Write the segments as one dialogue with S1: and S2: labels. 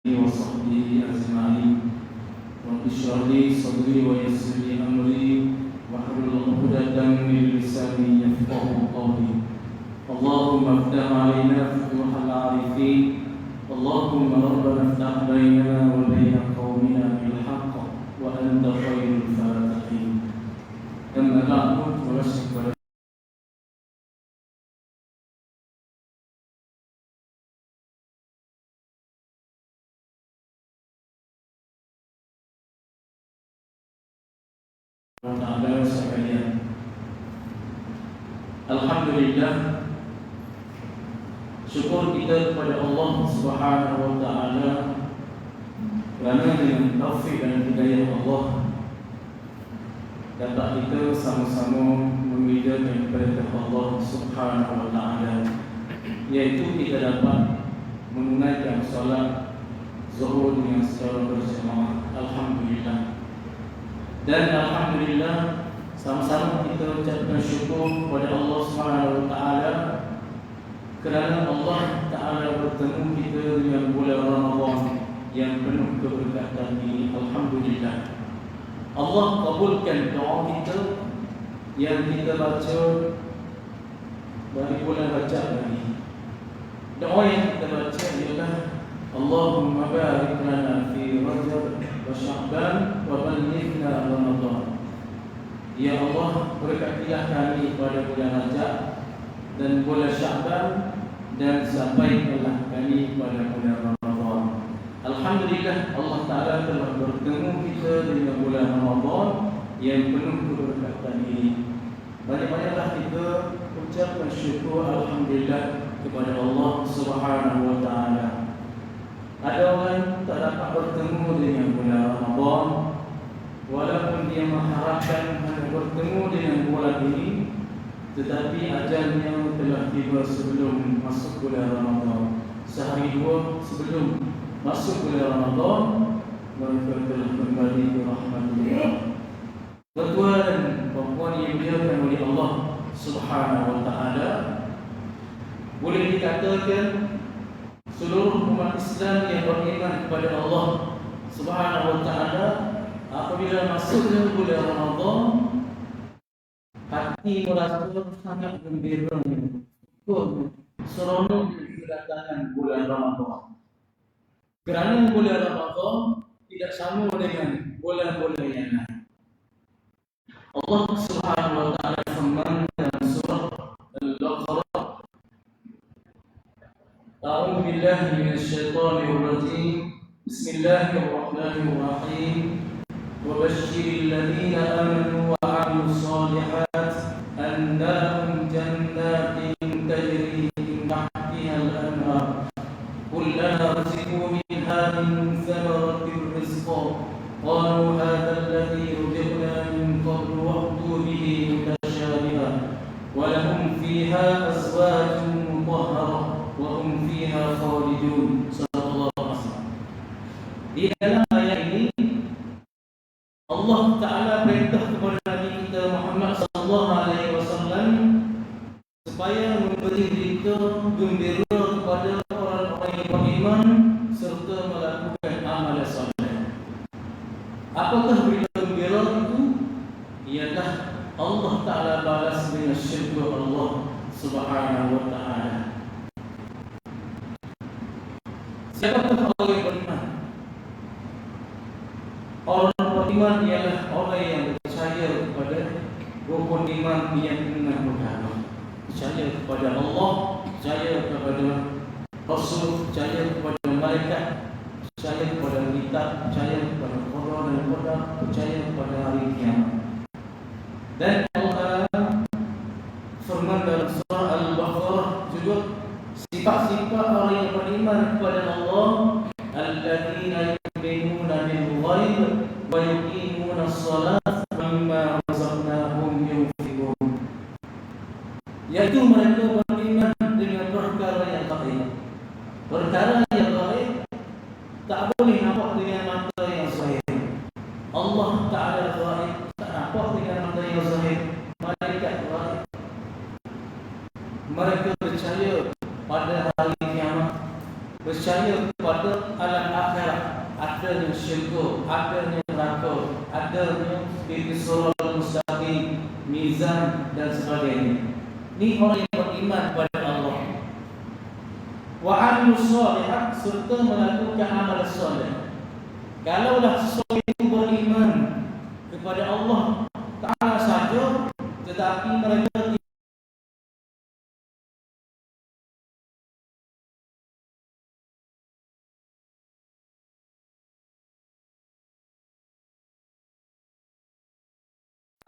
S1: وصحبه أجمعين رب اشرح لي صدري ويسر لي أمري واحلل عقدة من لساني يفقهوا قولي اللهم افتح علينا فتوح العارفين اللهم ربنا افتح بيننا وبين قومنا بالحق وأنت خير الفاتحين أما بعد فأشهد Ta'ala sekalian. Alhamdulillah, syukur kita kepada Allah Subhanahu wa taala kerana dengan taufik dan hidayah Allah dapat kita sama-sama mengerjakan perintah Allah Subhanahu wa taala, iaitu kita dapat menunaikan solat zuhur dengan secara berjamaah. Alhamdulillah. Dan alhamdulillah sama-sama kita ucapkan syukur kepada Allah Subhanahu wa taala kerana Allah Taala bertemu kita dengan bulan Ramadan yang penuh keberkatan ini. Alhamdulillah. Allah kabulkan doa kita yang kita baca dari bulan Rajab ini. Doa yang kita baca ialah Allahumma barik lana fi Rajab wa Sya'ban wa ballighna Ramadan. Ya Allah, berkatilah kami pada bulan Rajab dan bulan Sya'ban dan sampaikanlah kami pada bulan Ramadan. Alhamdulillah, Allah Ta'ala telah bertemu kita dengan bulan Ramadan yang penuh keberkatan ini. Banyak-banyaklah kita ucapkan syukur alhamdulillah kepada Allah Subhanahu wa taala. Ada orang tak dapat bertemu dengan bulan Ramadan, walaupun dia mengharapkan hanya bertemu dengan bulan ini, tetapi ajalnya telah tiba sebelum masuk bulan Ramadan. Sehari dua sebelum masuk bulan Ramadan, mereka telah kembali ke rahmatullah. Tuan dan puan yang dimuliakan oleh Allah Subhanahu wa taala, boleh dikatakan seluruh umat Islam yang beriman kepada Allah Subhanahu wa taala apabila masuknya bulan Ramadan, hati merasa sangat gembira, seronok kedatangan bulan Ramadan. Kerana bulan Ramadan tidak sama dengan bulan-bulan yang lain. Allah Subhanahu wa taala firman dalam surah Al-Baqarah, A'udzu billahi minasyaitonir rajim. Bismillahirrahmanirrahim. Wa basyiril ladzina amanu wa 'amilus shalihat anna lahum jannatin tajri min tahtiha al-anhar kullama rizqu minha min thamaratir rizqa qalu hadha alladhi ruziqna min qablu wa'tu bihi mutashabiha wa lahum fiha azwajun mutahharah wa hum fiha khalidun. Sallallahu alaihi wasallam. Di dalam ayat ini Allah Taala perintah kepada Nabi kita Muhammad sallallahu alaihi wasallam supaya memberi berita gembira kepada orang-orang yang beriman serta melakukan amal soleh. Apakah berita gembira itu? Ialah Allah Taala balas dengan syurga Allah Subhanahu wa taala. Siapakah orang yang beriman? Orang beriman ialah orang yang percaya kepada rukun iman yang enam perkara. Percaya kepada Allah, percaya kepada Rasul, percaya kepada malaikat, percaya kepada kitab, percaya kepada qada dan qadar, percaya kepada hari kiamat. Dan Allah firman dalam surah Al-Baqarah juga, sifat-sifat orang yang beriman kepada Allah, alladzina yu'minuna bil ghaib wa yuqimuna as-salata wa mimma razaqnahum yunfiqun. Yaitu mereka beriman dengan perkara yang gaib. Perkara yang gaib tak boleh nampak dengan mata yang zahir. Allah Ta'ala gaib, tak nampak dengan mata yang zahir. Malaikat gaib. Mereka percaya pada hari kiamat, percaya kepada alam akhir adanya syurga, adanya neraka, adanya siratal mustaqim, mizan dan sebagainya. Ini orang yang beriman kepada Allah. Wa amilus shalihat, serta melakukan amal soleh. Kalaulah seseorang itu beriman kepada Allah Ta'ala saja, tetapi mereka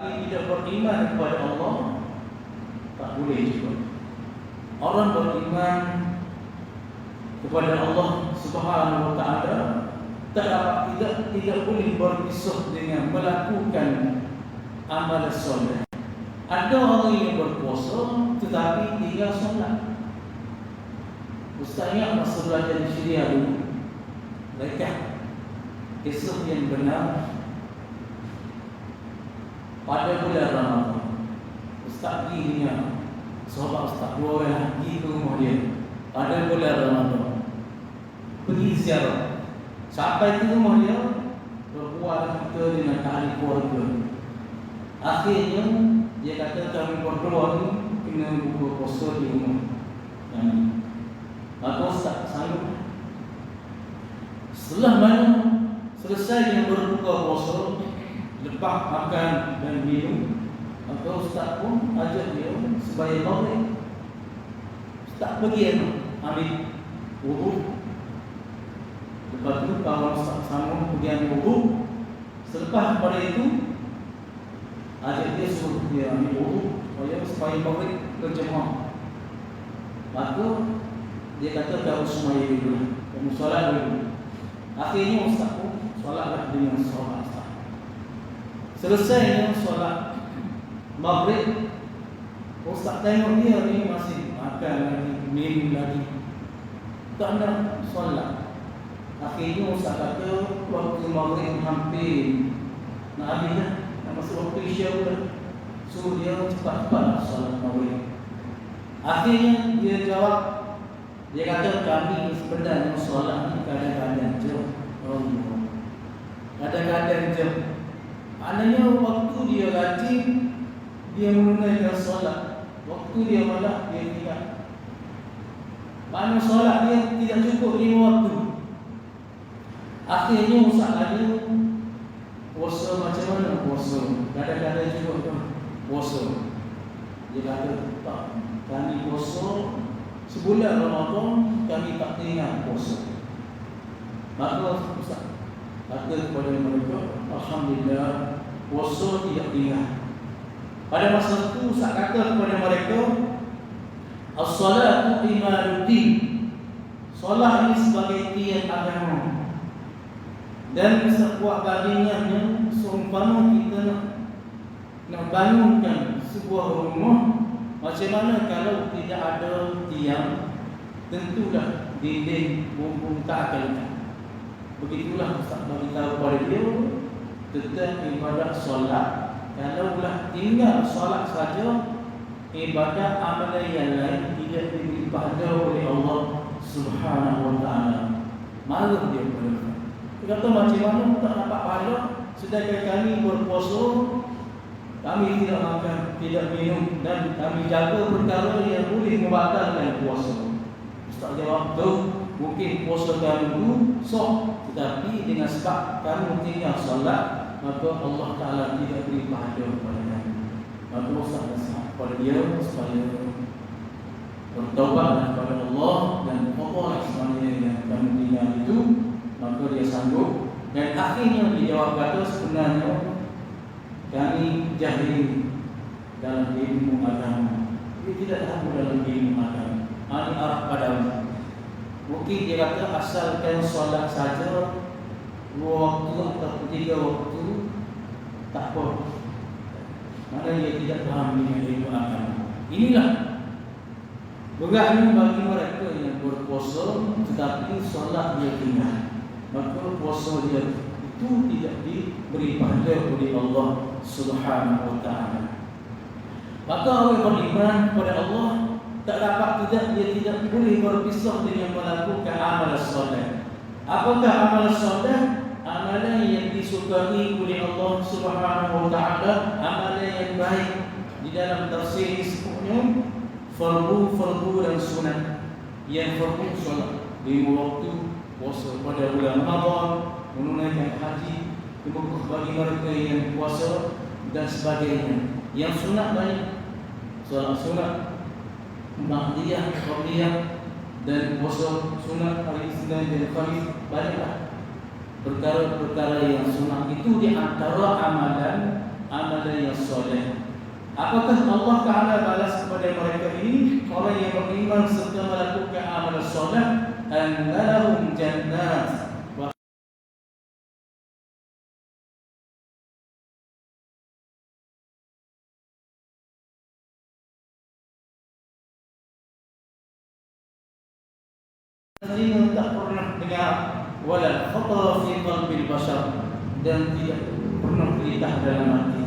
S1: tidak beriman kepada Allah, tak boleh juga. Orang beriman kepada Allah Subhanahu wa Ta'ala tidak boleh berpisah dengan melakukan amal soleh. Ada orang yang berpuasa tetapi tinggal solat. Ustaz ingat masa belajar di Syria dulu, mereka kisah yang benar. Pada bulan Ramadan, Ustaz pergi dengan sahabat Ustaz dua orang pergi ke rumah dia. Pada bulan Ramadan, pergi ziarah. Sampai ke rumah dia, berbual kita dengan ahli keluarga. Akhirnya dia kata kami berdua ni kena buka puasa di rumah. Maka Ustaz sanggup. Setelah mana selesai dia berbuka puasa, lepas makan dan minum, maka Ustaz pun ajak dia supaya maghrib. Ustaz pergi ambil wudu. Lepas tu kawan Ustaz sama pergi ambil wudu. Selepas pada itu ajak dia suruh dia ambil wudu supaya maghrib berjemaah. Maka dia kata kau semaya dulu, kamu solat dulu. Akhirnya Ustaz pun solatlah dengan solat. Selesainya solat maghrib, Ustaz tengok dia ni masih makan lagi, minum lagi, tak nak solat. Akhirnya Ustaz kata waktu maghrib hampir nak habis dah, nak masuk waktu isya pula. Suruh dia cepat-cepat solat maghrib. Akhirnya dia jawab, dia kata kami sebenarnya solat ni kadang-kadang je, kadang-kadang je. Maknanya waktu dia rajin, dia menunaikan solat. Waktu dia malah dia tidak. Maknanya solat dia tidak cukup 5 waktu. Akhirnya Ustaz ada puasa macam mana puasa. Kadang-kadang juga puasa. Dia kata tak, kami puasa sebulan Ramadan, kami tak ingat puasa. Maka Ustaz kata kepada mereka, alhamdulillah, puasa tidak ingat. Pada masa itu Ustaz kata kepada mereka, as-salatu imaduddin. Solat ini sebagai tiang agama. Dan sebuah bandingannya, seumpama kita nak bangunkan sebuah rumah, macam mana kalau tidak ada tiang, tentulah dinding bumbung tak akan. Begitulah Ustaz beritahu kepada dia tentang ibadat solat. Kalaulah tinggal solat saja, ibadat amalan yang lain tidak diberi pahala oleh Allah Subhanahu wa Ta'ala. Malu dia berkata. Dia kata macam mana tak dapat pahala, sedangkan kami berpuasa, kami tidak makan, tidak minum, dan kami jaga perkara yang boleh membatalkan puasa. Ustaz jawab tu, mungkin puasa kami itu sah, tetapi dengan sebab kami tinggal solat, maka Allah Ta'ala tidak beri pahala kepada kami. Maka Ustaz nasihat kepada dia supaya bertaubat kepada Allah dan apa sebenarnya yang kami tinggal itu, maka dia sanggup. Dan akhirnya dia jawab kata sebenarnya kami jahil dalam ilmu agama. Dia tidak tahu dalam ilmu agama. Ini arah padamu. Mungkin dia kata asalkan solat saja 2 waktu atau 3 waktu, tak apa. Mana dia tidak faham dengan ilmu agama. Inilah beratnya bagi mereka yang berpuasa tetapi solat dia tinggal. Maka puasa dia itu tidak diberi pahala oleh Allah Subhanahu wa Ta'ala. Maka orang beriman kepada Allah tak dapat dia tidak boleh berpisah dengan melakukan amal soleh. Apakah amal soleh? amalan yang disukai oleh Allah Subhanahu wa taala, amalan yang baik. Di dalam tafsir disebutnya fardu dan sunat. Yang fardu solat 5 waktu, puasa pada bulan Ramadan, menunaikan haji, dibuka bagi mereka yang puasa dan sebagainya. Yang sunat banyak, solat sunat, ba'diyah, qabliyah, dan puasa sunat hari Isnin dan Khamis. Banyaklah perkara-perkara yang sunat itu di antara amalan yang soleh. Apakah Allah Ta'ala balas kepada mereka ini? Orang yang beriman serta melakukan amalan soleh, annalahum jannat, ini tak pernah dengar wala khatara fi qalbil bashar, dan tidak pernah terlintas dalam hati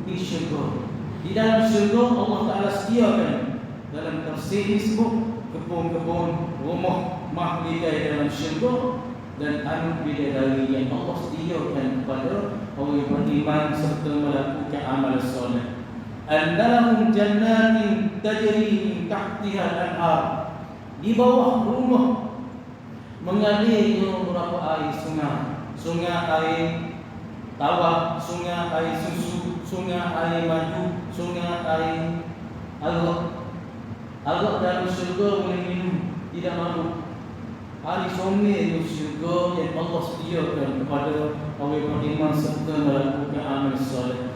S1: di syurga. Di dalam syurga Allah Ta'ala sediakan, dalam tafsir disebut kebun-kebun, rumah mahligai dalam syurga, dan anak bidadari yang Allah sediakan kepada orang yang beriman serta melakukan amal soleh. Annalahum jannatin tajri min tahtiha al-anhar, di bawah rumah mengalir beberapa air sungai air tawar, sungai air susu, sungai air madu, sungai air arak dalam syurga boleh minum, tidak mabuk. Air sungai di syurga yang Allah sediakan kepada orang yang beriman serta melakukan amal soleh.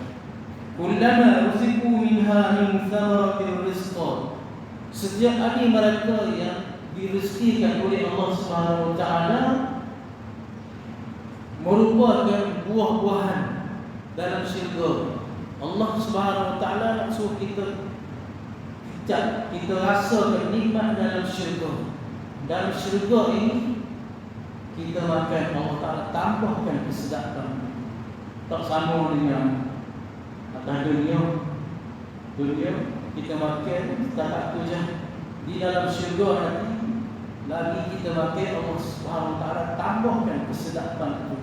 S1: Kullama ruziqu minha min thamaratir rizqa, setiap hari mereka yang direzekikan oleh Allah Subhanahu wa taala merupakan buah-buahan dalam syurga. Allah Subhanahu wa taala nak suruh kita rasakan nikmat dalam syurga. Dalam syurga ini kita makan, Allah Taala tambahkan kesedapan. Tak sama dengan atas dunia kita makan setakat tu je. Di dalam syurga nanti lagi kita makan, Allah Subhanahu wa taala tambahkan kesedapan itu.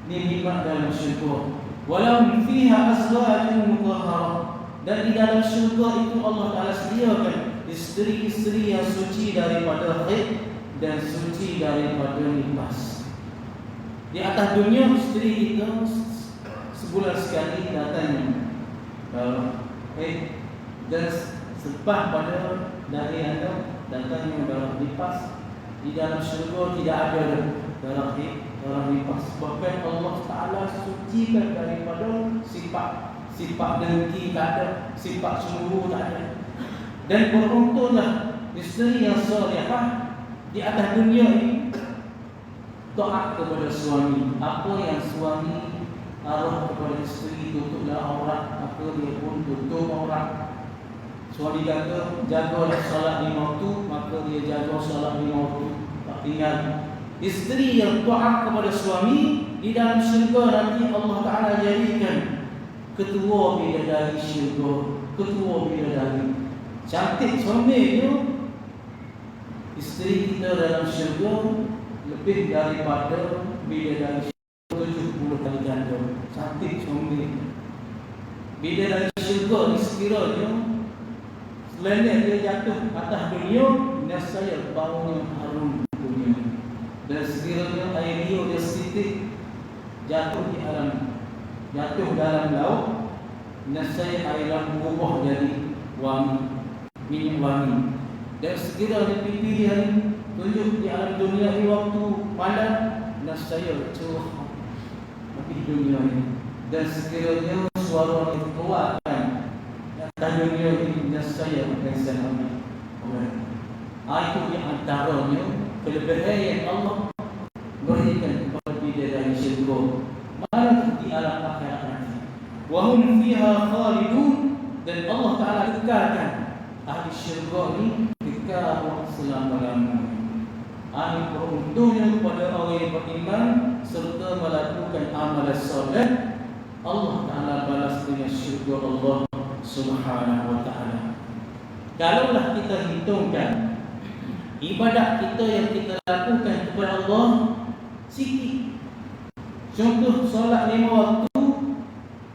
S1: Ini nikmat dalam syurga. Walau fiha azwajun mutahharah, dan di dalam syurga itu Allah Ta'ala sediakan isteri-isteri yang suci daripada haid dan suci daripada nifas. Di atas dunia isteri kita sebulan sekali datangnya haid, dan selepas pada dari anda datangnya darah nifas. Di dalam syurga tidak ada darah haid, darah nifas. Bahkan Allah Ta'ala sucikan daripada sifat dengki tak ada, sifat cemburu tak ada. Dan beruntunglah isteri yang salihah di atas dunia ini taat kepada suami. Apa yang suami arah kepada isteri, tutuplah aurat, maka dia pun tutup aurat. Suami kata jagalah solat 5 waktu, maka dia jaga solat 5 waktu, tak tinggal. Isteri yang taat kepada suami di dalam syurga nanti Allah Ta'ala jadikan ketua bidadari syurga, ketua bidadari. Cantik suami itu, isteri kita dalam syurga lebih daripada bidadari syurga 70 kali ganda. Cantik suami. Bidadari syurga ni sekiranya selain dia jatuh atas dunia, nescaya baunya harum dunia. Dan sekiranya air liur dia sedikit jatuh dalam laut, nescaya air laut berubah jadi wangi, minyak wangi. Dan sekiranya pipi dia tunjuk di alam dunia ini waktu malam, nescaya cerah di dunia ini. Dan sekiranya suara itu keluarkan atas dunia ini, nescaya mengesan amin. Itu di antaranya kelebihan yang Allah berikan kepada bidadari syurga. Mana di alam akhirat nanti. Wa hum fiha khalidun, dan Allah Ta'ala kekalkan ahli syurga ini kekal selama-lamanya. Ini beruntungnya kepada orang yang beriman serta melakukan amalan soleh. Allah Ta'ala balas dengan syurga Allah Subhanahu wa Ta'ala. Kalaulah kita hitungkan ibadat kita yang kita lakukan kepada Allah sikit, Contoh solat 5 waktu,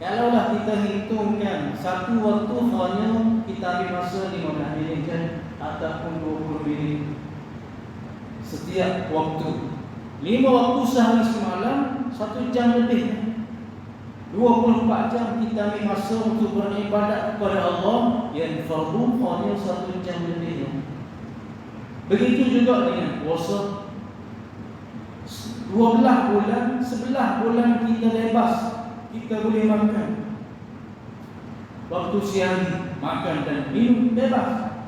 S1: kalaulah kita hitungkan satu waktu hanya kita ambil masa 15 minit kan, ataupun 20 minit setiap waktu. 5 waktu sehari semalam, 1 jam lebih. 24 jam kita ambil masa untuk beribadat kepada Allah, yang fardu hanya 1 jam lebih. Begitu juga dengan puasa. 12 bulan, 11 bulan kita bebas, kita boleh makan. Waktu siang makan dan minum bebas.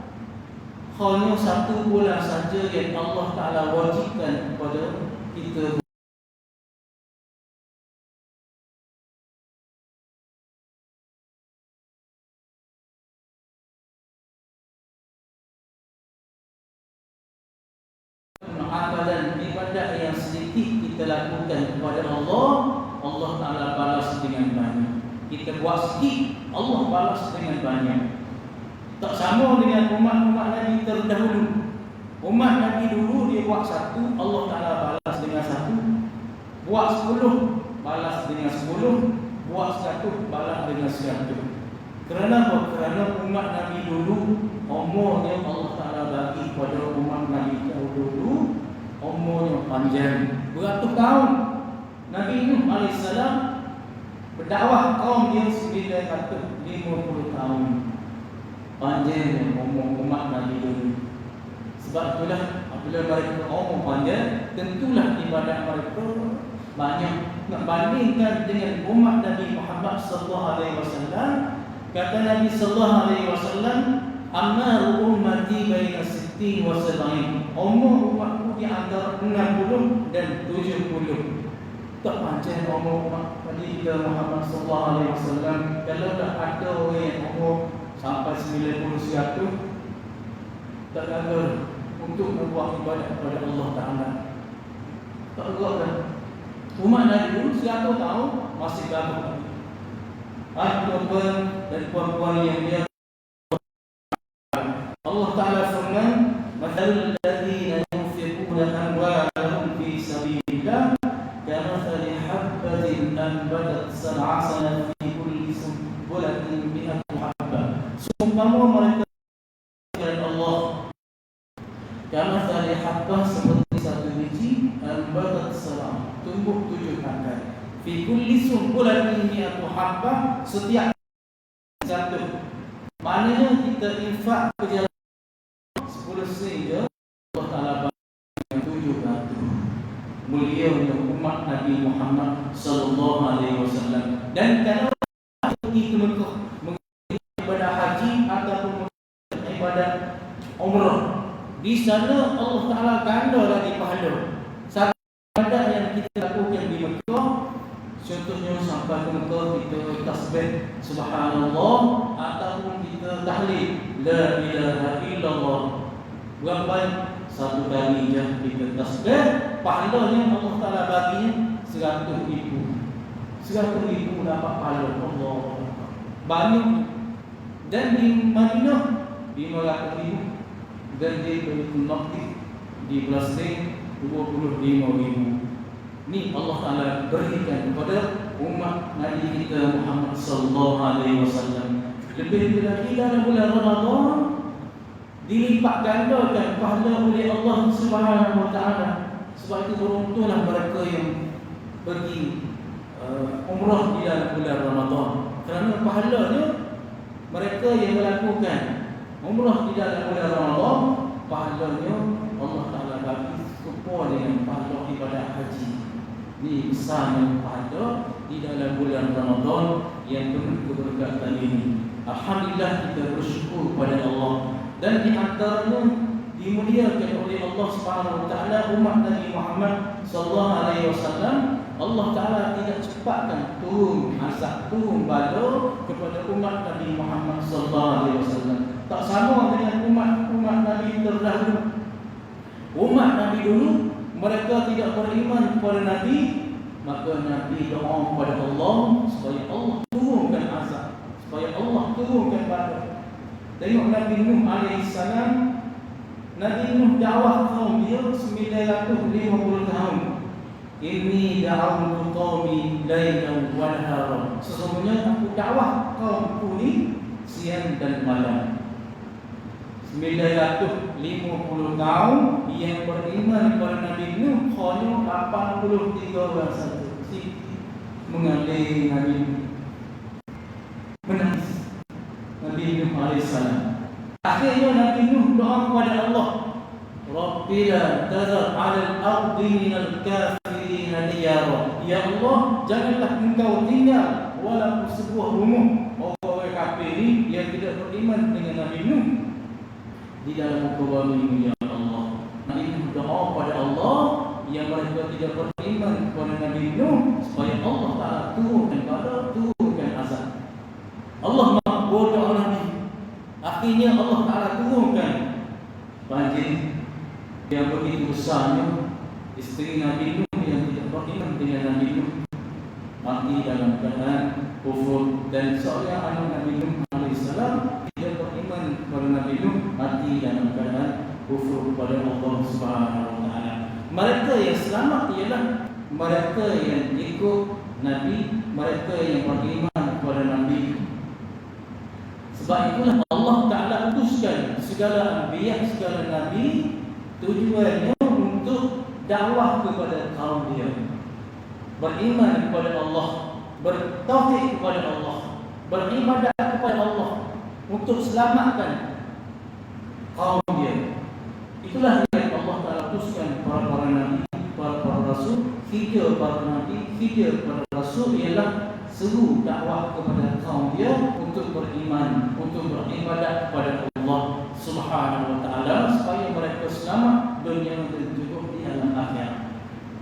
S1: Hanya 1 bulan saja yang Allah Ta'ala wajibkan kepada kita. Amalan ibadat yang sedikit kita lakukan kepada Allah, Allah Ta'ala balas dengan banyak. Kita buat sikit, Allah balas dengan banyak. Tak sama dengan umat-umat Nabi terdahulu. Umat Nabi dulu dia buat 1, Allah Ta'ala balas dengan 1. Buat 10, balas dengan 10. Buat 100, balas dengan 100. Kerana apa? Kerana umat Nabi dulu umurnya Allah Ta'ala bagi kepada umat Nabi dulu umurnya panjang, beratus tahun. Nabi Nuh AS berdakwah kaum dia 950 tahun. Panjang umur umat Nabi dulu. Sebab itulah apabila mereka umur panjang, tentulah ibadat mereka banyak. Nak bandingkan dengan umat Nabi Muhammad SAW, kata Nabi SAW, Amar ummati baina 60 wa 70. Umur umatku di antara 60 dan 70. Tak panjang umur umat Nabi Muhammad SAW. Kalau tak ada orang yang umur sampai 90 100, tak ada untuk membuat ibadat kepada Allah Ta'ala. Tak agaklah. Umat Nabi dulu 100 tahun masih gabung. Tuan-tuan dan puan-puan yang dia, Allah Ta'ala firman, Mathalul ladhina yunfiquna amwalahum fi sabilillah kamathali habbatin anbatat sab'a sanabila fi kulli sunbulatin mi'atu habbah. Seumpama mereka kepada Allah, kamathali habbah seperti 1 biji, anbatat sab'a, tumbuh 7 akar. Fi kulli sunbulatin mi'atu habbah, setiap 1. Maknanya kita infak ke jalan 10 sen je, Allah Ta'ala bagi 7 batu. Mulianya umat Nabi Muhammad SAW. Dan kalau pergi ke Mekah mengikuti ibadah haji ataupun ibadah umrah, di sana Allah Ta'ala ganda lagi pahala. Satu ibadah yang kita lakukan di Mekah, contohnya sampai ke Mekah kita tasbih subhanallah ataupun kita tahlil la ilaha illallah. Berapa baik? 1 kali je kita tasbih, pahalanya Allah Ta'ala bagi 100,000. 100,000 dapat pahala Allah. Banyak. Dan di Madinah 500,000. Dan di Baitul Maqdis di Palestin 25,000. Ni Allah Ta'ala berikan kepada umat Nabi kita Muhammad SAW. Lebih lagi dalam bulan Ramadan dilipat gandakan pahala oleh Allah Subhanahu Wa Ta'ala. Sebab itu beruntunglah mereka yang pergi umrah di dalam bulan Ramadan, kerana pahalanya mereka yang melakukan umrah di dalam bulan Ramadan, pahalanya Allah Ta'ala bagi serupa dengan pahala ibadah haji. Ini besarnya pahala di dalam bulan Ramadan yang penuh keberkatan ini. Alhamdulillah, kita bersyukur kepada Allah. Dan di antaranya dimuliakan oleh Allah Subhanahu Wa Ta'ala umat Nabi Muhammad SAW. Allah Ta'ala tidak cepatkan turun azab, turun bala kepada umat Nabi Muhammad SAW. Tak sama dengan umat Nabi terdahulu. Umat Nabi dulu, mereka tidak beriman kepada Nabi, maka Nabi doa kepada Allah supaya Allah turunkan azab, supaya Allah turunkan bala. Tengok Nabi Nuh AS. Nabi Nuh dakwah kaum dia 950 tahun. Inni da'awtu qaumi lailan wa naharan. Sesungguhnya aku dakwah kaumku ni siang dan malam. 950 tahun yang beriman kepada Nabi Nuh, hanya 83 orang saja mengalih Nabi Nuh. Menangis Nabi Nuh alaihissalam. Akhirnya Nabi Nuh doa kepada Allah, Rabbi la tazar 'ala al-ardi minal kafirin diyara. Ya Allah, janganlah engkau tinggal walaupun sebuah rumah orang kafir ini yang tidak beriman dengan Nabi Nuh di dalam muka bumi, ya Allah. Nabi Nuh doa kepada Allah yang mereka tidak beriman kepada Nabi Nuh supaya Allah Ta'ala turunkan azab. Allah makbul doa Nabi. Akhirnya Allah Ta'ala turunkan banjir yang begitu besarnya. Isteri Nabi Nuh yang tidak beriman dengan Nabi Nuh mati dalam keadaan kufur, dan seorang anak Nabi Nuh alaihissalam tidak beriman kepada Nabi Nuh mati dalam keadaan kufur kepada Allah Subhanahu wa taala. Mereka yang selamat ialah mereka yang ikut Nabi, mereka yang beriman kepada Nabi. Sebab itulah Allah Ta'ala utuskan segala anbiya, segala Nabi, tujuannya untuk dakwah kepada kaum dia, beriman kepada Allah, bertauhid kepada Allah, beribadah kepada Allah, untuk selamatkan kaum dia. Itulah yang Allah Ta'ala utuskan para Nabi, para Rasul. Tiga para Nabi, tiga para Rasul ialah seru dakwah kepada kaum dia untuk beriman, untuk beribadah kepada Allah Subhanahu wa taala supaya mereka selamat dunia dan juga di alam akhirat.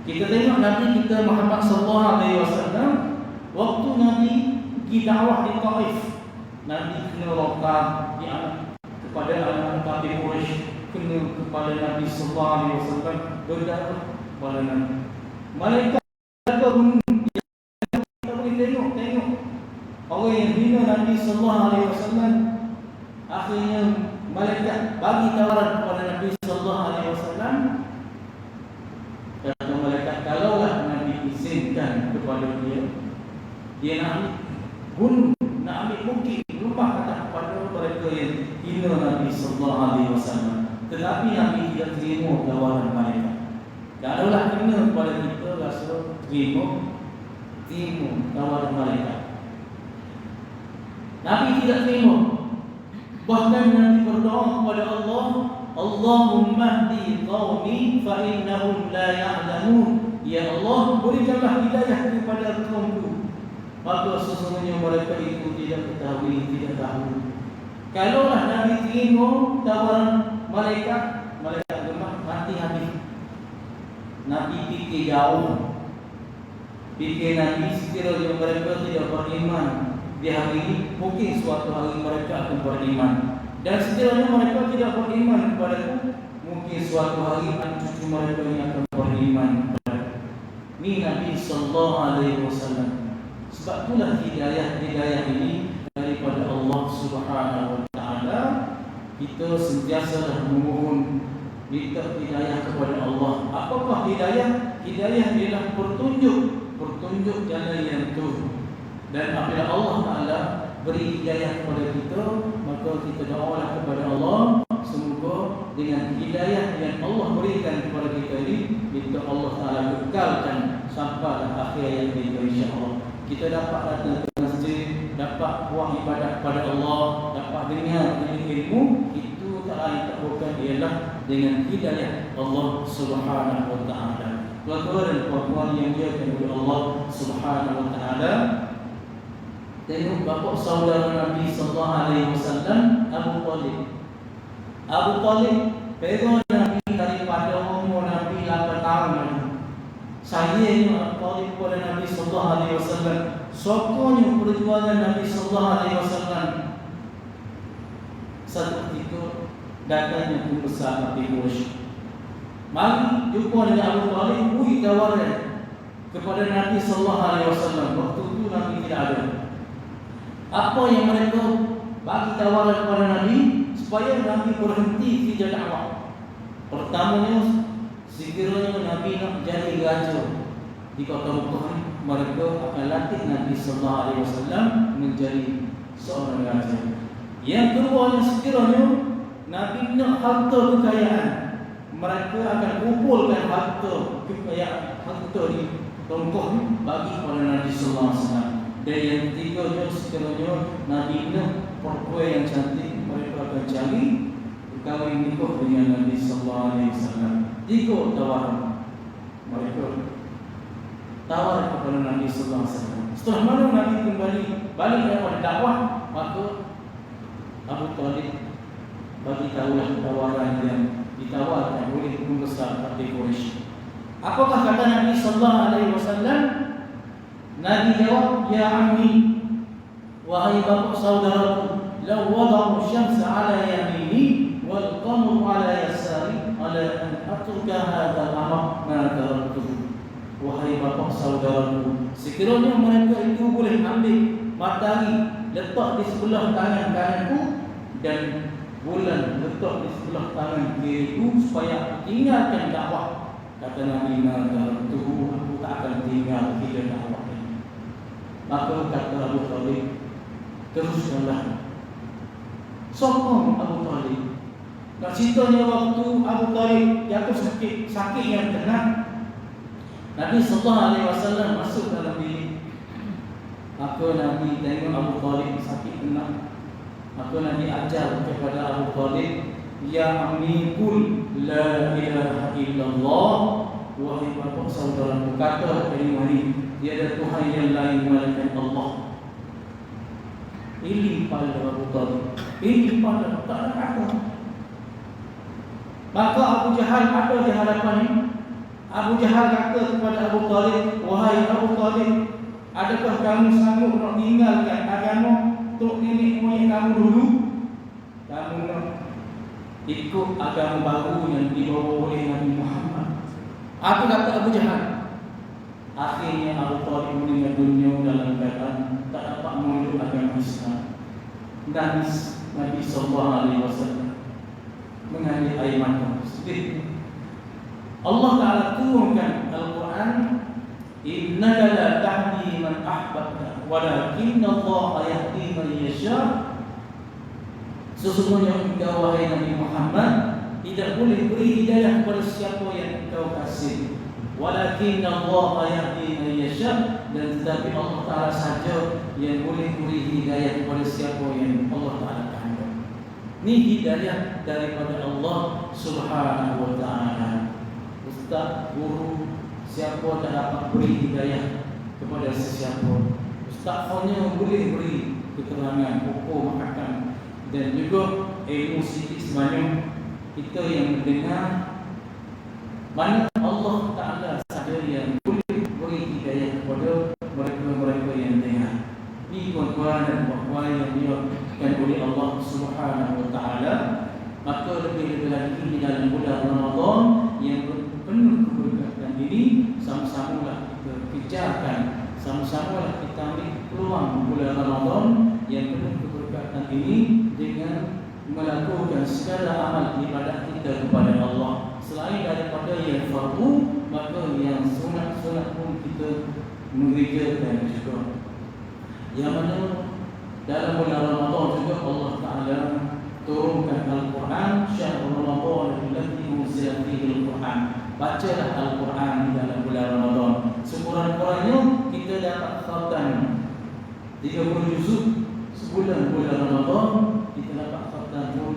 S1: Kita tengok Nabi kita Muhammad sallallahu alaihi wasallam, waktu Nabi pergi dakwah di Taif, Nabi kena rokab kepada anak-anak kafir Quraisy, kena kepada Nabi sallallahu alaihi wasallam, berdarah kepada Nabi. Malaikat tengok orang yang hina Nabi sallallahu alaihi wasallam. Akhirnya malaikat bagi tawaran kepada Nabi sallallahu alaihi wasallam. Kata malaikat, kalaulah Nabi izinkan kepada dia nak bunuh, nak ambil mungkin rumah kata kepada mereka yang hina Nabi sallallahu alaihi wasallam. Tetapi Nabi tidak terima tawaran malaikat. Kalaulah kena kepada kita, rasa terima tawaran malaikat. Nabi tidak terima. Bahkan Nabi berdoa kepada Allah, Allahumma hdi qaumi fa innahum la ya'lamun. Ya Allah, berikanlah hidayah kepada kaumku, maka sesungguhnya mereka itu tidak ketahui, tidak tahu. Kalaulah Nabi terima tawaran malaikat gemar, mati habis. Nabi fikir jauh. Fikir Nabi sekiranya mereka tidak beriman di hari ini, mungkin suatu hari mereka akan beriman. Dan sekiranya mereka tidak beriman kepadaku, mungkin suatu hari cucu mereka yang akan beriman kepadaku. Ini Nabi sallallahu alaihi wasallam. Sebab itulah hidayah ini daripada Allah Subhanahu wa taala. Kita sentiasa memohon minta hidayah kepada Allah. Apakah hidayah? Hidayah ialah petunjuk jalan yang betul. Dan apabila Allah Ta'ala beri hidayah kepada kita, maka kita doalah kepada Allah, semoga dengan hidayah yang Allah berikan kepada kita ini, minta Allah Ta'ala kekalkan sampai akhir hayat kita, insya-Allah. Kita dapat datang ke masjid, dapat buat ibadah kepada Allah, dapat dengar ilmu, itu tak lain tak bukan ialah dengan hidayah Allah Subhanahu wa taala. Tuan-tuan dan puan-puan yang dimuliakan oleh Allah Subhanahu wa taala, tengok bapa saudara Nabi sallallahu alaihi wasallam, Abu Talib pegang Nabi daripada umur Nabi 8 tahun. Saya ini Abu Talib kepada Nabi sallallahu alaihi wasallam, sokonnya perjuangan Nabi sallallahu alaihi wasallam. Satu ketika datangnya pembesar Nabi Quraisy, mari jumpa dengan Abu Talib, beri tawaran kepada Nabi sallallahu alaihi wasallam. Waktu itu Nabi tidak ada. Apa yang mereka bagi tawaran kepada Nabi supaya Nabi berhenti kerja dakwah. Pertamanya, sekiranya Nabi nak jadi raja, di kota Mekah ni, mereka akan latih Nabi sallallahu alaihi wasallam menjadi seorang raja. Yang kedua, sekiranya Nabi nak harta kekayaan, mereka akan kumpulkan harta kekayaan, harta di Mekah ni bagi kepada Nabi sallallahu alaihi wasallam. Dan yang ketiga, sekiranya Nabi nak perempuan yang cantik, mereka akan cari berkahwin nikah dengan Nabi sallallahu alaihi wasallam. Tiga tawaran mereka tawar kepada Nabi sallallahu alaihi wasallam. Setelah mana Nabi kembali balik daripada dakwah, maka Abu Talib bagi tahulah tawaran yang ditawarkan oleh pembesar parti Quraisy. Apakah kata Nabi sallallahu alaihi wasallam? Nabi jawab, "Ya ammi, wahai bapa saudaraku, law wada'u syamsa ala yamini wal qamaru ala yasari ala an atruka hadha al-amr ma taraktuhu." Wahai bapa saudaraku, sekiranya mereka itu boleh ambil matahari letak di sebelah tangan kananku dan bulan letak di sebelah tangan kiriku supaya tinggalkan dakwah, kata Nabi, maka tuhu aku tak akan tinggal tidak dakwah ini. Maka kata Abu Talib, teruskanlah. Sokong Abu Talib. Nak ceritanya waktu Abu Talib jatuh sakit yang tenang, Nabi sallallahu alaihi wasallam masuk dalam bilik. Maka Nabi tengok Abu Talib sakit tenang. Maka Nabi ajar kepada Abu Talib, "Ya ammi, qul la ilaha illallah." Wahai bapa saudaraku, kata kalimah ini, tiada Tuhan yang lain melainkan Allah. Ini pada Abu Talib, ini pada tak ada kata. Maka Abu Jahal ada di hadapan ini. Abu Jahal kata kepada Abu Talib, "Wahai Abu Talib, adakah kamu sanggup nak tinggalkan agama untuk nenek moyang kamu dulu? Kamu nak ikut agama baru yang dibawa oleh Nabi Muhammad?" Apa kata Abu Jahal? Akhirnya Abu Talib meninggal dunia dalam keadaan tak dapat memeluk agama Islam. Nangis Nabi sallallahu alaihi wasallam mengalir air mata sedih. Allah Ta'ala turunkan Al-Quran, "Innaka la tahdi man ahbabta walakinna Allah yahdi man yasha." Sesungguhnya engkau wahai Nabi Muhammad tidak boleh beri hidayah kepada siapa yang engkau kasih, walakinna Allah yahdi man yasha, dan tetapi Allah Ta'ala saja yang boleh beri hidayah kepada siapa yang Allah Ta'ala kehendaki. Ini hidayah daripada Allah Subhanahu wa Ta'ala. Ustaz, guru, siapa tak dapat beri hidayah kepada sesiapa. Ustaz hanya boleh beri keterangan, hukum, ahkam, dan juga ilmu sikit sebanyak kita yang mendengar. Mana Allah Ta'ala saja yang boleh beri hidayah kepada mereka-mereka yang dengar. Ini tuan-tuan dan puan-puan yang dilakukan oleh Allah Subhanahu wa Ta'ala. Maka lebih-lebih lagi di dalam bulan Ramadan yang penuh keberkatan ini, sama-samalah kita kejarkan, sama-samalah kita ambil peluang bulan Ramadan yang penuh keberkatan ini dengan melakukan segala amal ibadat kita kepada Allah. Selain daripada yang fardu, maka yang sunat-sunat pun kita mengerjakan juga. Yang mana dalam bulan Ramadan juga Allah Ta'ala turunkan Al-Quran, syahrul Ramadan alladzi unzila fihi Al-Quran. Bacalah Al-Quran di dalam bulan Ramadan. Sekurang-kurangnya kita dapat khatam 30 juzuk sebulan bulan Ramadan. Kita dapat khatam pun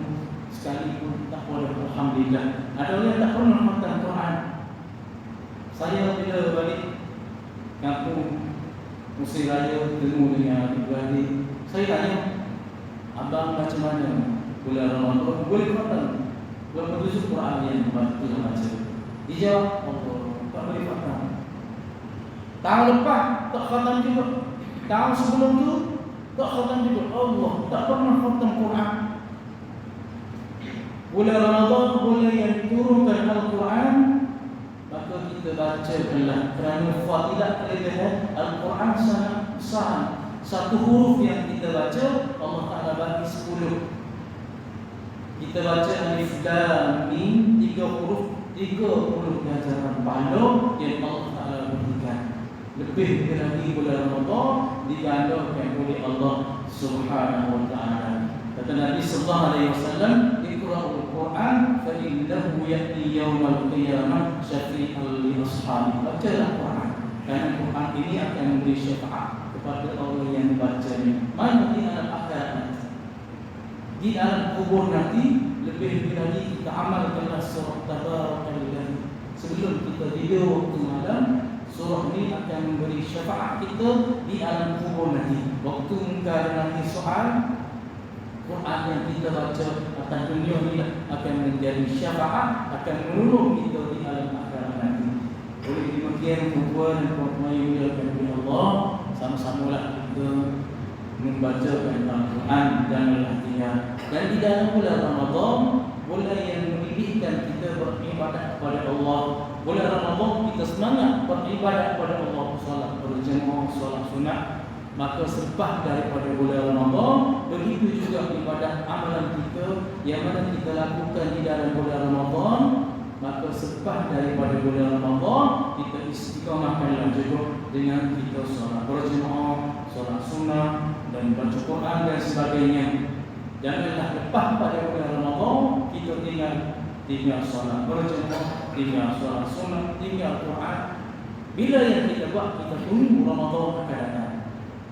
S1: sekali pun tak boleh, alhamdulillah. Ada orang tak pernah khatam Quran. Saya bila balik kampung Musri Raya bertemu dengan adik-adik, saya tanya, "Abang macam mana bulan Ramadan boleh khatam berapa juzuk Quran yang baca?" Dia jawab, "Allah, tak boleh khatam." Tahun lepas tak khatam juga, tahun sebelum tu tak khatam juga. Allah tak pernah khatam Quran. Bulan Ramadan bulan yang diturunkan Al-Quran, maka kita bacakanlah, kerana fadilah kelebihan Al-Quran sangat besar. Satu huruf yang kita baca Allah Ta'ala bagi 10. Kita baca alif lam mim 3 huruf, 30 ganjaran pahala yang Allah Ta'ala berikan. lebih lagi bulan Ramadan digandakan oleh Allah Subhanahu wa taala. Kata Nabi sallallahu alaihi wasallam, "Iqra'ul Qur'an fa innahu ya'ti yaumal qiyamah syafi'an li ashabi." Bacalah Quran, kerana Quran ini akan memberi syafaat kepada orang yang membacanya. Mana di alam akhirat nanti, di alam kubur nanti, lebih lagi kita amalkanlah surah Tabarakal. Sebelum kita tidur waktu malam, surah ini akan memberi syafaat kita di alam kubur nanti. Waktu mungkar nanti soal, Quran yang kita baca akan dunia ini akan menjadi syafaat, akan menolong kita di alam akhirat nanti. Oleh demikian, tuan dan puan-puan yang dimuliakan oleh Allah, sama-samalah kita membacakan Al-Quran dan artinya. Dan di dalam bulan Ramadan, bulan yang mendidikan kita beribadat kepada Allah. Bulan Ramadan kita semangat beribadat kepada Allah, solat berjemaah, solat sunat. Maka selepas daripada bulan Ramadan, begitu juga ibadat amalan kita yang mana kita lakukan di dalam bulan Ramadan. Maka selepas daripada bulan Ramadan, kita istiqamahkanlah juga dengan kita solat berjemaah, solat sunat dan baca Quran dan sebagainya. Janganlah lepas pada bulan Ramadan kita tinggal solat berjemaah, tinggal solat sunat, tinggal Quran. Bila yang kita buat, kita tunggu Ramadan akan datang.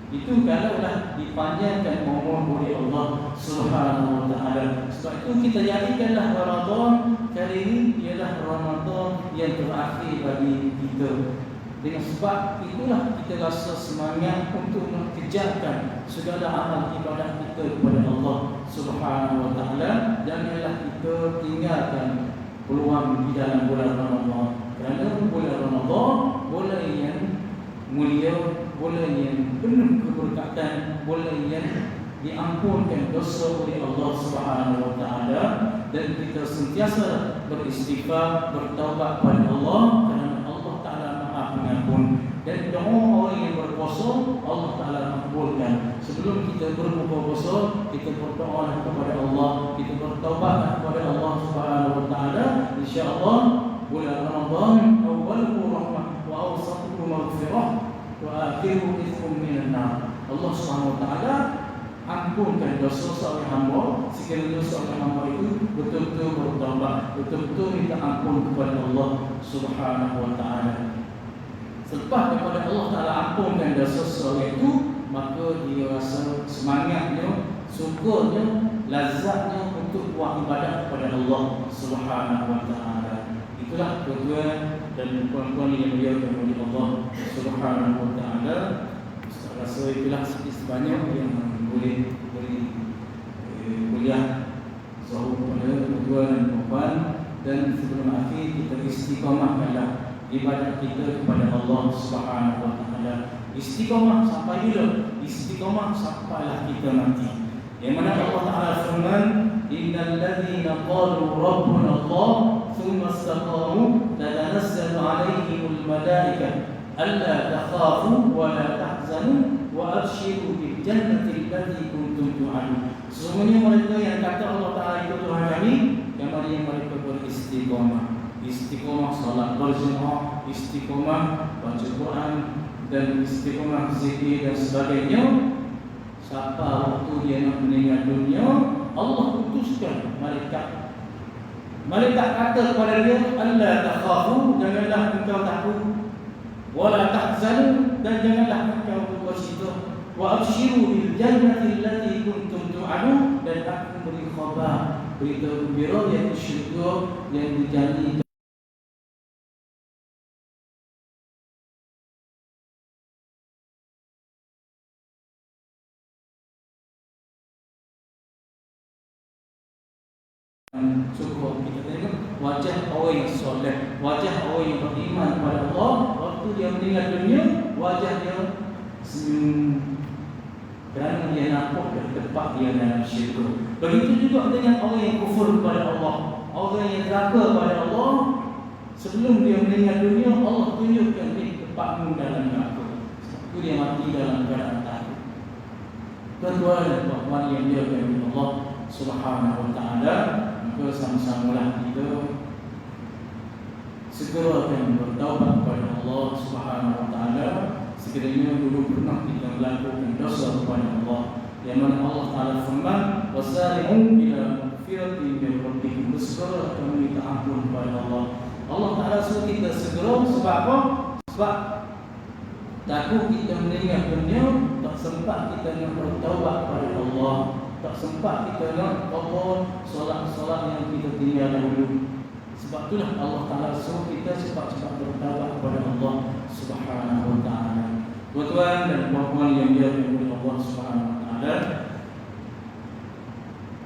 S1: Itu kalaulah dipanjangkan umur oleh Allah Subhanahu wa taala. Sebab itu kita jadikanlah Ramadan kali ini ialah Ramadan yang terakhir bagi kita. Dengan sebab itulah kita rasa semangat untuk mengejarkan segala amal ibadat kita kepada Allah Subhanahu wa taala. Janganlah kita tinggalkan peluang di dalam bulan Ramadan. Kerana bulan Ramadan bulan yang mulia, bulan yang penuh keberkatan, bulan yang diampunkan dosa oleh Allah Subhanahu wa taala, dan kita sentiasa beristighfar, bertaubat kepada Allah kerana Allah taala Maha Pengampun. Dan doa orang yang berpuasa Allah taala makbulkan. Sebelum kita berbuka puasa, kita berdoa kepada Allah, kita bertaubat kepada Allah Subhanahu wa taala. Insya-Allah bulan Ramadan awwaluhu rahmah wa awsatuhu maghfirah wa akhiruhu ithqun minan nar. Allah Subhanahu wa taala ampunkan dosa seorang hamba. Sekiranya dosa seorang hamba itu betul-betul bertaubat, betul-betul minta ampun kepada Allah Subhanahu wa taala. Selepas daripada Allah taala ampunkan dosa seorang itu, maka dia rasa semangatnya, syukurnya, lazatnya untuk buat ibadat kepada Allah Subhanahu wa taala. Itulah tuan-tuan dan puan-puan yang dimuliakan oleh Allah Subhanahu wa taala. Saya rasa itulah sebanyak yang boleh beri kuliah sahur kepada tuan dan puan. Dan sebelum akhir, kita istiqamahkanlah ibadat kita kepada Allah Subhanahu wa taala. Istiqamah sampai bila? Istiqamah sampailah kita mati. Yang mana Allah taala firman, innal ladzina qalu rabbuna Allah thumma istaqamu tatanazzalu alaihimul malaikatu alla takhafu wa la tahzanu wa abshiru bil jannati allati kuntum tu'adun. Sesungguhnya mereka yang kata Allah taala itu Tuhan kami, yang mana yang mereka beristiqamah. Istiqamah salat berjemaah, istiqamah baca Quran, dan istiqamah zikir dan sebagainya. Siapa waktu dia nak meninggal dunia, Allah utuskan malaikat. Malaikat kata kepada dia, alla takhafu, janganlah engkau takut, wala tahzanu, dan janganlah engkau bercita, wa abshiru bil jannati allati kuntum tu'adun, dan aku beri khabar, berita gembira, iaitu syurga yang dijanjikan. Cukup kita tengok wajah orang yang soleh, wajah orang yang beriman kepada Allah. Waktu dia meninggal dunia, wajah dia senyum kerana dia nampak dari tempat dia dalam syurga. Begitu juga dengan orang yang kufur kepada Allah, orang yang deraka kepada Allah. Sebelum dia meninggal dunia, Allah tunjukkan di tempatmu dalam neraka. Itu dia mati dalam keadaan takut. Tuan-tuan dan puan-puan yang dimuliakan Allah Subhanahu wa taala, maka sama-samalah kita segera akan bertaubat kepada Allah Subhanahu wa taala sekiranya dulu pernah kita melakukan dosa kepada Allah, yang mana Allah Ta'ala firman, wasari'u ila magfiratin min rabbikum, bersegera akan meminta ampun kepada Allah. Allah Ta'ala suruh kita segera sebab apa? Sebab takut kita meninggal dunia, tak sempat kita nak bertaubat kepada Allah, tak sempat kita nak solat-solat yang kita tinggal dahulu. Sebab itulah Allah Ta'ala suruh kita cepat-cepat bertaubat kepada Allah Subhanahu wa Ta'ala. Tuan-tuan dan puan-puan yang dimuliakan oleh Allah Subhanahu wa Ta'ala,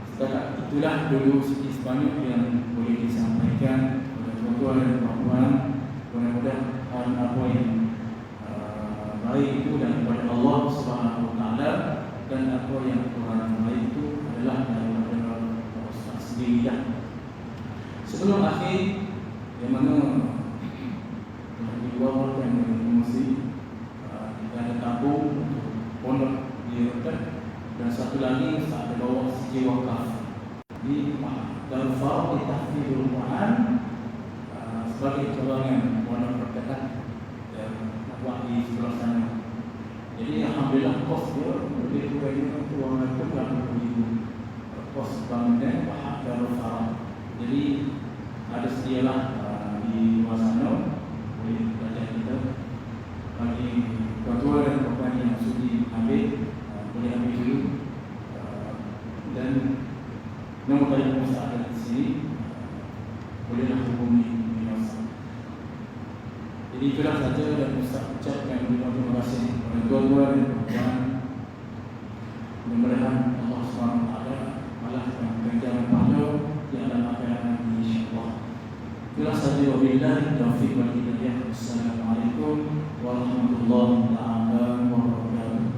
S1: setakat itulah dulu sedikit sebanyak yang boleh disampaikan oleh tuan-tuan dan puan-puan. Mudah-mudahan apa yang baik itu daripada Allah Subhanahu wa Ta'ala, dan apa yang kurang baik itu adalah daripada Ustaz sendiri. Sebelum akhir, yang mana telah diwawakan dengan fungsi kita ada tabung untuk pondok di Rotan, dan satu lagi Ustaz ada bawa sijil wakaf di Darul Faruq di Tahfidzul Quran sebagai cabangan pondok perkataan yang buat di sebelah sana. Jadi alhamdulillah kos dia lebih kurangnya wang itu 80,000 kos bangunan Wahab Darul Faruq. Jadi ada sedialah di luar sana boleh belajar kita. Bagi tuan-tuan dan puan yang sudi ambil, boleh ambil dulu. Dan nombor telefon Ustaz ada di sini, bolehlah hubungi Ustaz. Jadi itulah saja, dan Ustaz ucapkan terima kasih kepada tuan-tuan dan puan. Mudah-mudahan Allah SWT malahkan ganjaran pahala di alam akhirat nanti insya-Allah. Itulah saja, wabillahi taufiq wal hidayah. Assalamualaikum warahmatullahi wabarakatuh.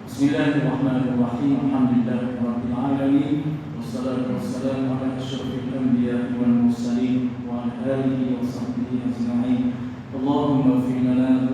S1: Bismillahirrahmanirrahim. Alhamdulillahirabbil alamin. Wassalatu wassalamu ala asyrafil anbiya'i wal mursalin wa ala alihi wa sahbihi ajma'in. Allahumma ighfir lana